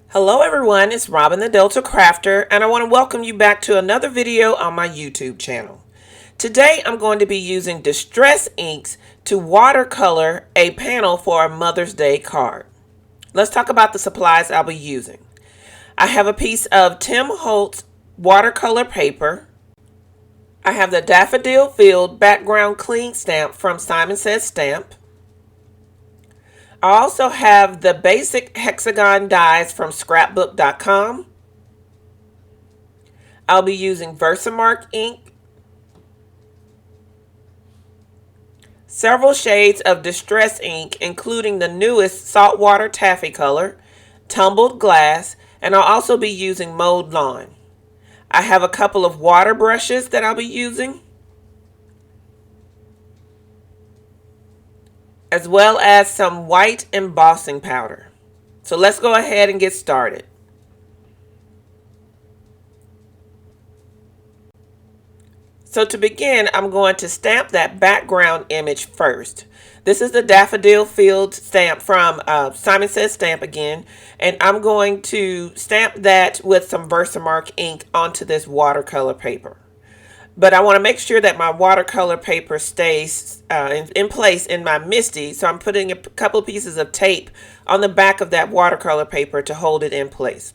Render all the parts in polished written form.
Hello everyone, it's Robin the Delta Crafter, and I want to welcome you back to another video on my YouTube channel. Today I'm going to be using Distress inks to watercolor a panel for a Mother's Day card. Let's talk about the supplies I'll be using. I have a piece of Tim Holtz watercolor paper. I have the Daffodil Field background clean stamp from Simon Says Stamp. I also have the basic hexagon dies from scrapbook.com. I'll be using Versamark ink, several shades of Distress ink, including the newest Saltwater Taffy color, Tumbled Glass, and I'll also be using Mowed Lawn. I have a couple of water brushes that I'll be using, as well as some white embossing powder. So let's go ahead and get started. So to begin, I'm going to stamp that background image first. This is the Daffodil Field stamp from Simon Says Stamp again. And I'm going to stamp that with some Versamark ink onto this watercolor paper. But I want to make sure that my watercolor paper stays in place in my MISTI. So I'm putting a couple pieces of tape on the back of that watercolor paper to hold it in place.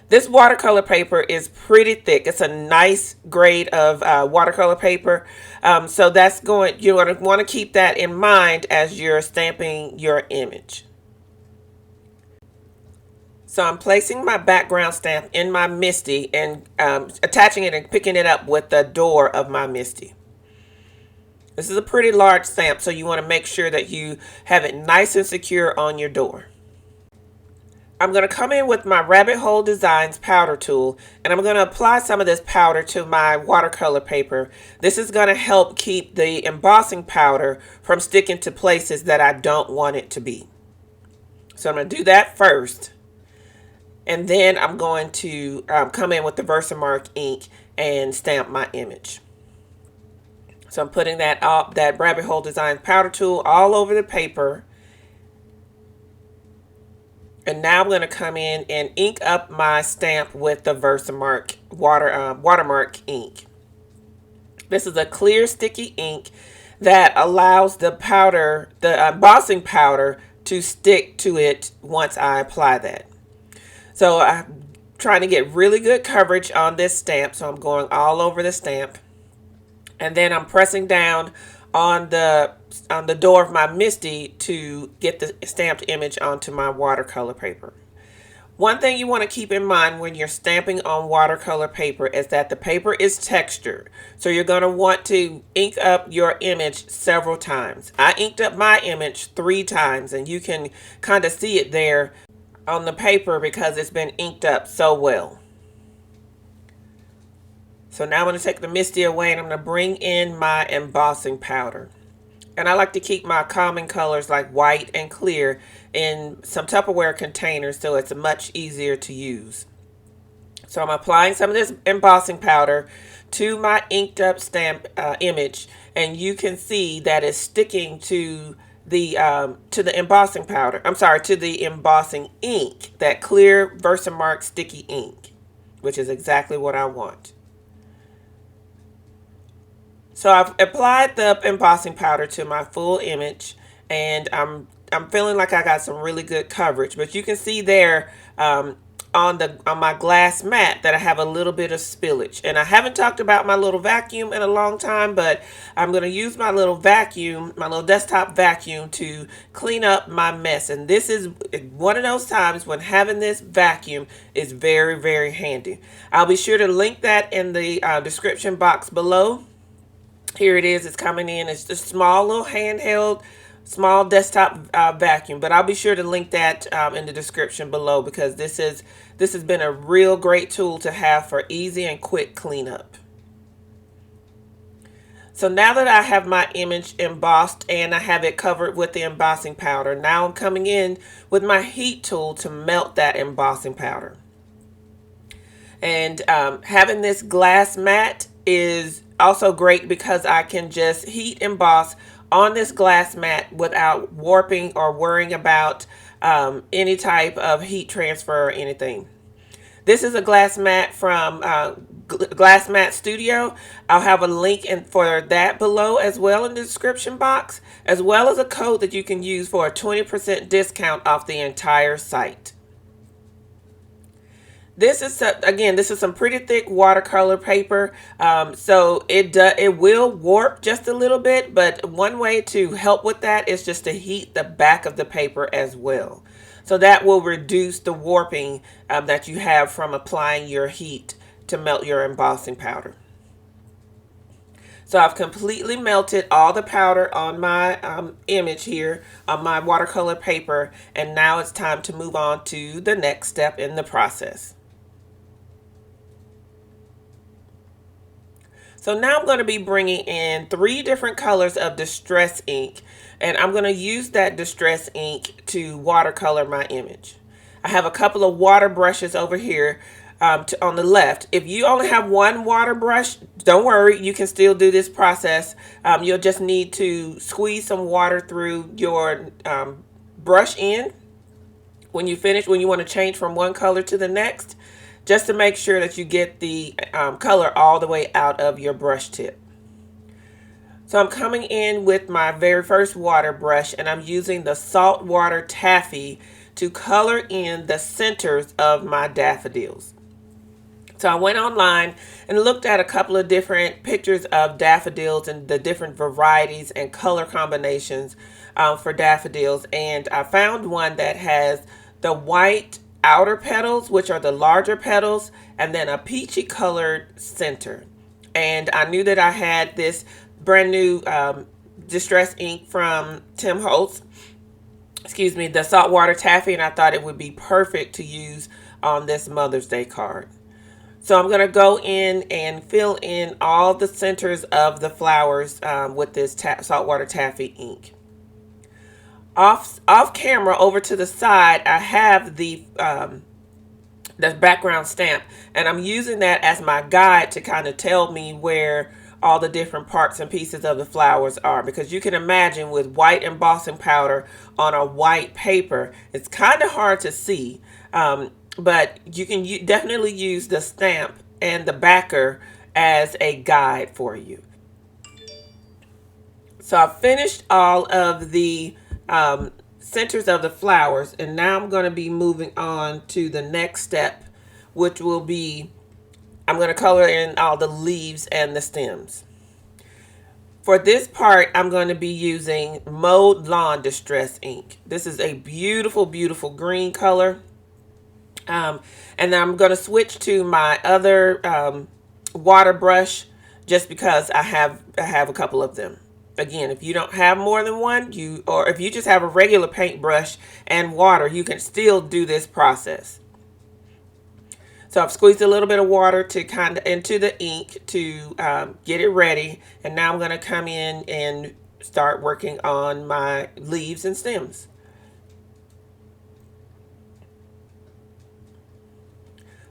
This watercolor paper is pretty thick. It's a nice grade of watercolor paper. So you're going to want to keep that in mind as you're stamping your image. So I'm placing my background stamp in my MISTI and attaching it and picking it up with the door of my MISTI. This is a pretty large stamp, so you want to make sure that you have it nice and secure on your door. I'm going to come in with my Rabbit Hole Designs powder tool, and I'm going to apply some of this powder to my watercolor paper. This is going to help keep the embossing powder from sticking to places that I don't want it to be. So I'm going to do that first. And then I'm going to come in with the Versamark ink and stamp my image. So I'm putting that Rabbit Hole Designs powder tool all over the paper. And now I'm going to come in and ink up my stamp with the Versamark watermark ink. This is a clear sticky ink that allows the powder, the embossing powder, to stick to it once I apply that. So I'm trying to get really good coverage on this stamp. So I'm going all over the stamp. And then I'm pressing down on the door of my MISTI to get the stamped image onto my watercolor paper. One thing you want to keep in mind when you're stamping on watercolor paper is that the paper is textured. So you're going to want to ink up your image several times. I inked up my image 3 times, and you can kind of see it there on the paper because it's been inked up so well. So now I'm going to take the MISTI away, and I'm going to bring in my embossing powder. And I like to keep my common colors like white and clear in some Tupperware containers so it's much easier to use. So I'm applying some of this embossing powder to my inked up stamp image, and you can see that it's sticking to the embossing powder. I'm sorry, to the embossing ink, that clear Versamark sticky ink, which is exactly what I want. So I've applied the embossing powder to my full image, and I'm feeling like I got some really good coverage. But you can see there on my glass mat that I have a little bit of spillage. And I haven't talked about my little vacuum in a long time, but I'm going to use my little vacuum, my little desktop vacuum, to clean up my mess. And this is one of those times when having this vacuum is very, very handy. I'll be sure to link that in the description box below. Here it is. It's coming in. It's a small little handheld, small desktop vacuum. But I'll be sure to link that in the description below because this has been a real great tool to have for easy and quick cleanup. So now that I have my image embossed and I have it covered with the embossing powder, now I'm coming in with my heat tool to melt that embossing powder. And having this glass mat is also great because I can just heat emboss on this glass mat without warping or worrying about any type of heat transfer or anything. This is a glass mat from Glass Mat Studio. I'll have a link for that below as well in the description box, as well as a code that you can use for a 20% discount off the entire site. This is again, this is some pretty thick watercolor paper, so it will warp just a little bit. But one way to help with that is just to heat the back of the paper as well. So that will reduce the warping that you have from applying your heat to melt your embossing powder. So I've completely melted all the powder on my image here on my watercolor paper, and now it's time to move on to the next step in the process. So now I'm going to be bringing in 3 different colors of distress ink, and I'm going to use that distress ink to watercolor my image. I have a couple of water brushes over here on the left. If you only have one water brush, don't worry, you can still do this process. You'll just need to squeeze some water through your brush end when you finish, when you want to change from one color to the next, just to make sure that you get the color all the way out of your brush tip. So I'm coming in with my very first water brush, and I'm using the saltwater taffy to color in the centers of my daffodils. So I went online and looked at a couple of different pictures of daffodils and the different varieties and color combinations for daffodils, and I found one that has the white outer petals, which are the larger petals, and then a peachy colored center. And I knew that I had this brand new distress ink from Tim Holtz, the saltwater taffy, and I thought it would be perfect to use on this Mother's Day card. So I'm going to go in and fill in all the centers of the flowers with this saltwater taffy ink. Off camera, over to the side, I have the background stamp, and I'm using that as my guide to kind of tell me where all the different parts and pieces of the flowers are, because you can imagine with white embossing powder on a white paper, it's kind of hard to see, but you can definitely use the stamp and the backer as a guide for you. So I've finished all of the centers of the flowers, and now I'm going to be moving on to the next step, which will be I'm going to color in all the leaves and the stems. For this part, I'm going to be using Mowed Lawn Distress ink. This is a beautiful, beautiful green color. And then I'm going to switch to my other water brush, just because I have a couple of them. Again, if you don't have more than one, or if you just have a regular paintbrush and water, you can still do this process. So I've squeezed a little bit of water to kind of into the ink to get it ready, and now I'm going to come in and start working on my leaves and stems.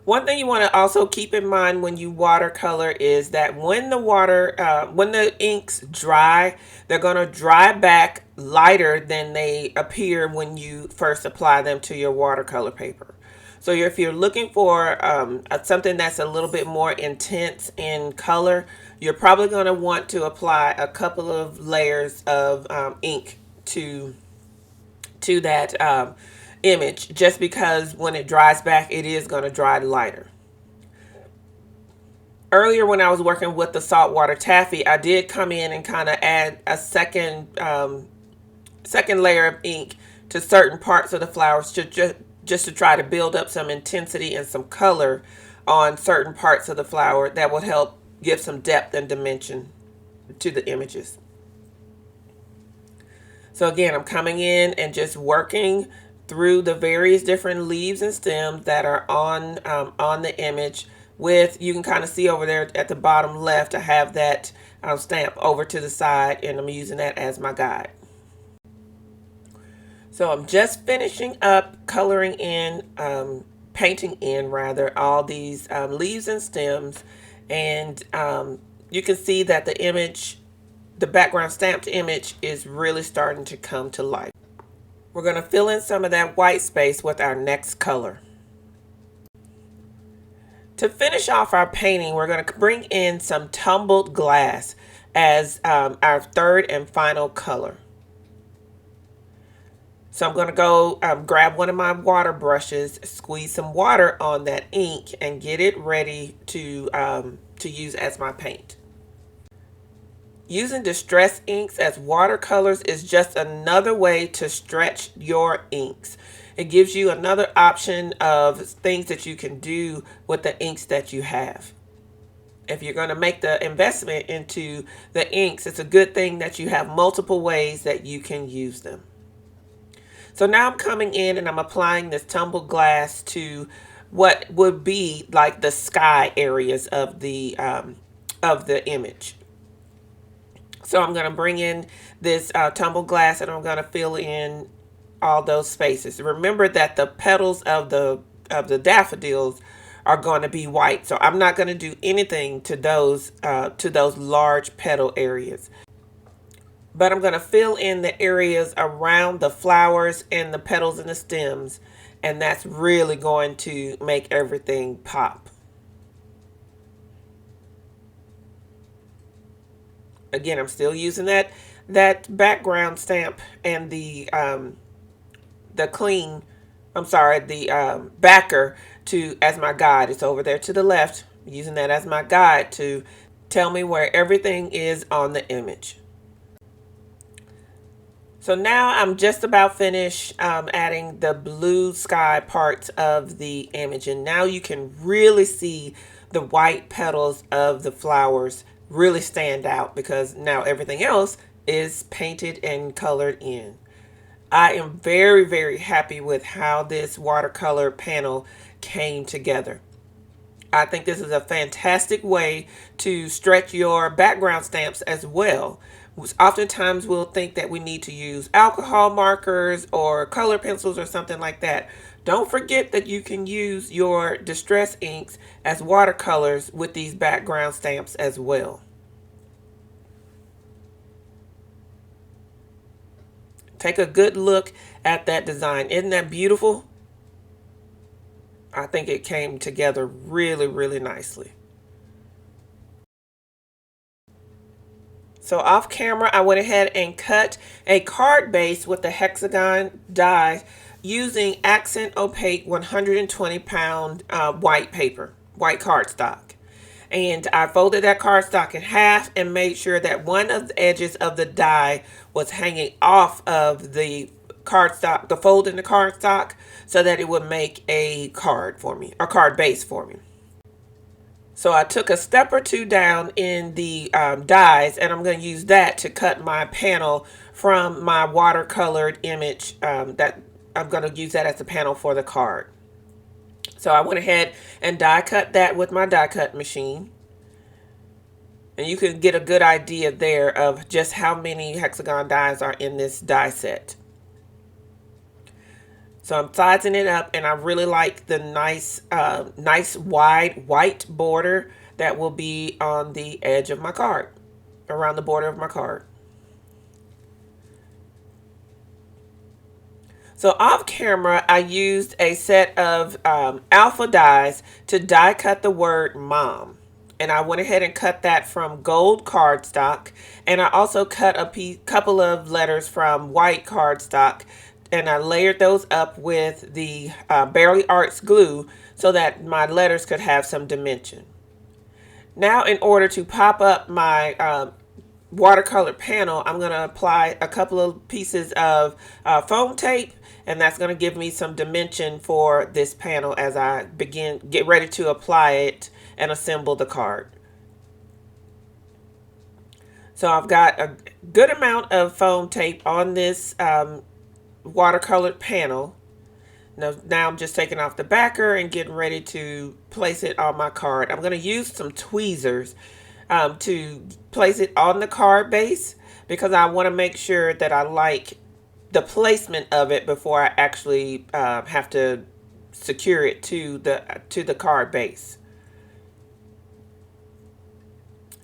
One thing you want to also keep in mind when you watercolor is that when the inks dry, they're going to dry back lighter than they appear when you first apply them to your watercolor paper. So if you're looking for something that's a little bit more intense in color, you're probably going to want to apply a couple of layers of ink to that image, just because when it dries back, it is going to dry lighter. Earlier, when I was working with the saltwater taffy, I did come in and kind of add a second layer of ink to certain parts of the flowers just to try to build up some intensity and some color on certain parts of the flower that would help give some depth and dimension to the images. So again, I'm coming in and just working through the various different leaves and stems that are on the image. You can kind of see over there at the bottom left, I have that stamp over to the side, and I'm using that as my guide. So I'm just finishing up coloring in, painting in rather, all these leaves and stems, and you can see that the background stamped image is really starting to come to life. We're going to fill in some of that white space with our next color. To finish off our painting, we're going to bring in some tumbled glass as our third and final color. So I'm going to go grab one of my water brushes, squeeze some water on that ink, and get it ready to use as my paint. Using distress inks as watercolors is just another way to stretch your inks. It gives you another option of things that you can do with the inks that you have. If you're going to make the investment into the inks, it's a good thing that you have multiple ways that you can use them. So now I'm coming in and I'm applying this tumbled glass to what would be like the sky areas of the image. So I'm going to bring in this tumbled glass and I'm going to fill in all those spaces. Remember that the petals of the daffodils are going to be white, so I'm not going to do anything to those large petal areas. But I'm going to fill in the areas around the flowers and the petals and the stems, and that's really going to make everything pop. Again, I'm still using that background stamp and the backer as my guide. It's over there to the left, using that as my guide to tell me where everything is on the image. So now I'm just about finished adding the blue sky parts of the image, and now you can really see the white petals of the flowers really stand out because now everything else is painted and colored in. I am very, very happy with how this watercolor panel came together. I think this is a fantastic way to stretch your background stamps as well. Oftentimes we'll think that we need to use alcohol markers or color pencils or something like that. Don't forget that you can use your distress inks as watercolors with these background stamps as well. Take a good look at that design. Isn't that beautiful? I think it came together really, really nicely. So off camera, I went ahead and cut a card base with the hexagon die using Accent Opaque 120-pound white paper, white cardstock. And I folded that cardstock in half and made sure that one of the edges of the die was hanging off of the cardstock, the fold in the cardstock, so that it would make a card for me, a card base for me. So I took a step or two down in the dies, and I'm going to use that to cut my panel from my watercolored image. That I'm going to use that as a panel for the card. So I went ahead and die cut that with my die cut machine. And you can get a good idea there of just how many hexagon dies are in this die set. So I'm sizing it up, and I really like the nice wide white border that will be on the edge of my card, around the border of my card. So off camera, I used a set of alpha dies to die cut the word mom. And I went ahead and cut that from gold cardstock. And I also cut a couple of letters from white cardstock. And I layered those up with the Barely Arts glue so that my letters could have some dimension. Now, in order to pop up my watercolor panel, I'm going to apply a couple of pieces of foam tape, and that's going to give me some dimension for this panel as I get ready to apply it and assemble the card. So I've got a good amount of foam tape on this watercolored panel. Now I'm just taking off the backer and getting ready to place it on my card. I'm going to use some tweezers to place it on the card base because I want to make sure that I like the placement of it before I actually have to secure it to the card base.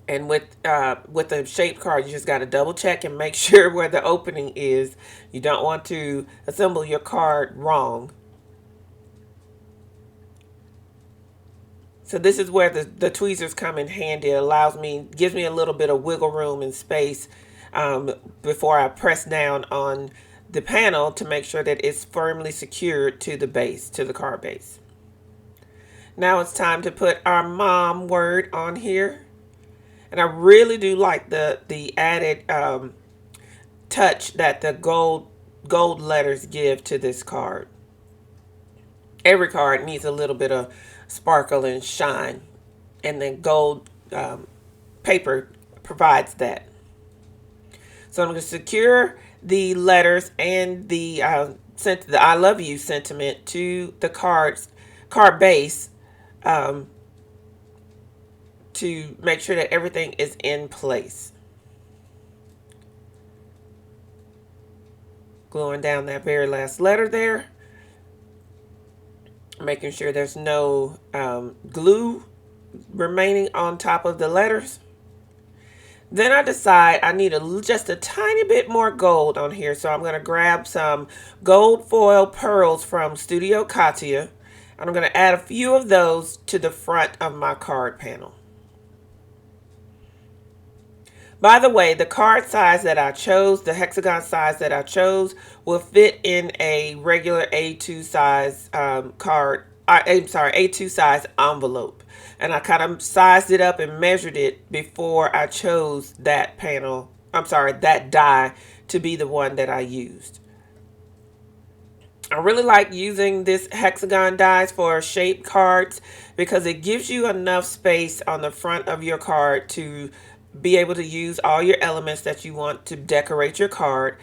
And with the shaped card, you just got to double check and make sure where the opening is. You don't want to assemble your card wrong. So this is where the tweezers come in handy. It gives me a little bit of wiggle room and space before I press down on the panel to make sure that it's firmly secured to the base, to the card base. Now it's time to put our mom word on here. And I really do like the added touch that the gold letters give to this card. Every card needs a little bit of sparkle and shine, and then gold paper provides that. So I'm going to secure the letters and the I love you sentiment to the card base to make sure that everything is in place. Gluing down that very last letter there. Making sure there's no glue remaining on top of the letters. Then I decide I need just a tiny bit more gold on here. So I'm going to grab some gold foil pearls from Studio Katia. And I'm going to add a few of those to the front of my card panel. By the way, the card size that I chose, the hexagon size that I chose, will fit in a regular A2 size A2 size envelope. And I kind of sized it up and measured it before I chose that that die to be the one that I used. I really like using this hexagon dies for shaped cards because it gives you enough space on the front of your card to be able to use all your elements that you want to decorate your card,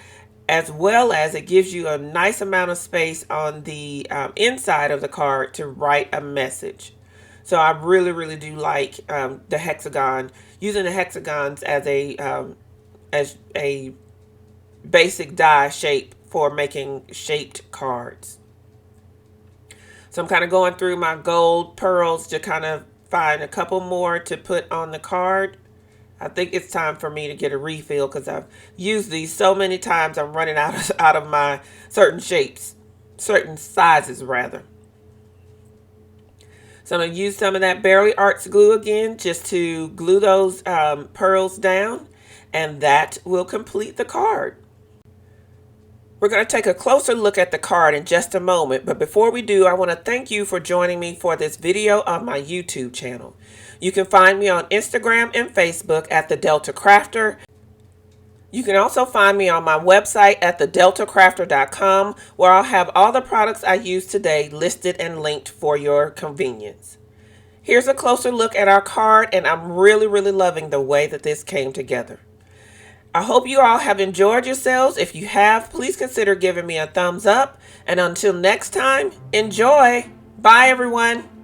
as well as it gives you a nice amount of space on the inside of the card to write a message. So I really, really do like the hexagon, using the hexagons as a basic die shape for making shaped cards. So I'm kind of going through my gold pearls to kind of find a couple more to put on the card. I think it's time for me to get a refill because I've used these so many times I'm running out of my certain sizes rather. So I'm going to use some of that Barely Arts glue again just to glue those pearls down, and that will complete the card. We're going to take a closer look at the card in just a moment, but before we do, I want to thank you for joining me for this video on my YouTube channel. You can find me on Instagram and Facebook at The Delta Crafter. You can also find me on my website at thedeltacrafter.com, where I'll have all the products I used today listed and linked for your convenience. Here's a closer look at our card, and I'm really, really loving the way that this came together. I hope you all have enjoyed yourselves. If you have, please consider giving me a thumbs up. And until next time, enjoy. Bye, everyone.